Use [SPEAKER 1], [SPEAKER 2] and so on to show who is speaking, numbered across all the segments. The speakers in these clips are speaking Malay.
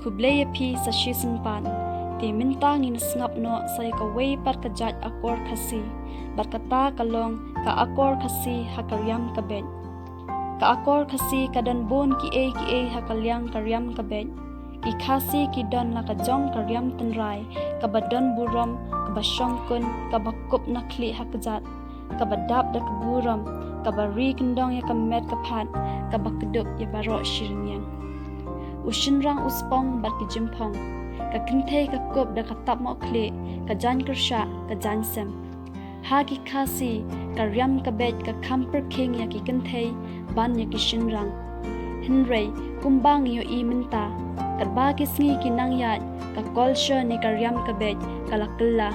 [SPEAKER 1] kublay pi sa season pan ti mintang in snap no sai ka way pat ka jat akor khasi bat kata kalong ka akor khasi hakaryam ka beit ka akor khasi kadan bon ki a hakalyang karyam ka beit ki khasi ki don la ka jong karyam tanrai ka badon buram ka basyong kun ka bakup na kli hakjat ka badap da kaburam ka bari kendong ya ka met ka phat ka bakdup ya baro shirnyang ushinrang uspong bat ki jimpong ka kinthei ka kop da ka tap mo kle ka jan kersha ka jan sem ha ki khasi ka riam ka beit ka khamper king ya ki kinthei ban ya ki shinrang hinrei kumbang yo I minta ka ba ki sngi ki nang yat ka kolsho ni ka riam ka beit ka lakla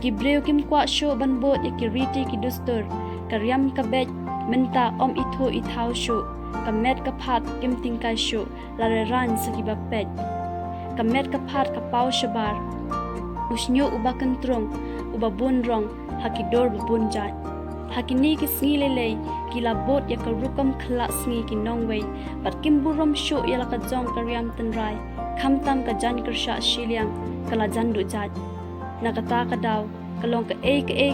[SPEAKER 1] ki breu kim kwa sho ban bot ya ki riti ki dustur ka riam ka beit minta om itho ithau sho ka met ka phat kim tingkai sho la ran sa ki bapet ka met ka phat ka pau shabar usnyo uba kentrong uba bunrong hakidor bun jat hakini ki sngi lele ki labot ya ka rukam khla sngi ki nongwei pat kim buram sho ya la ka jong ka riam tanrai khamtam ka jan kersha shiliang kala jan du jat na kata ka daw kalong ka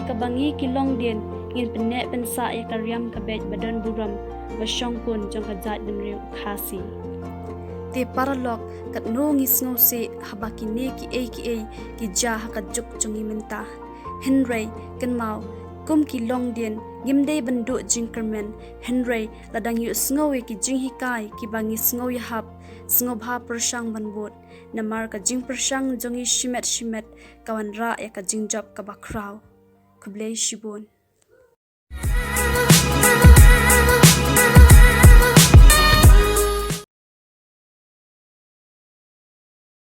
[SPEAKER 1] ka bangi ki long dien ngin penne pensa ya ka riam ka beit badan buram basyong kun jong ka jat demriu khasi te paralok kat no ngis ngo se habaki ne ki ki ja haka juk chungi minta henrei kan mau kum ki long dien gimde bandu jingkermen henrei ladang yu sngowe ki jinghikai ki bangi sngow ya hap sngow bha persang banbot namar ka jing persang jongi shimet kawan ra ya ka jingjap ka bakrau kublei shibon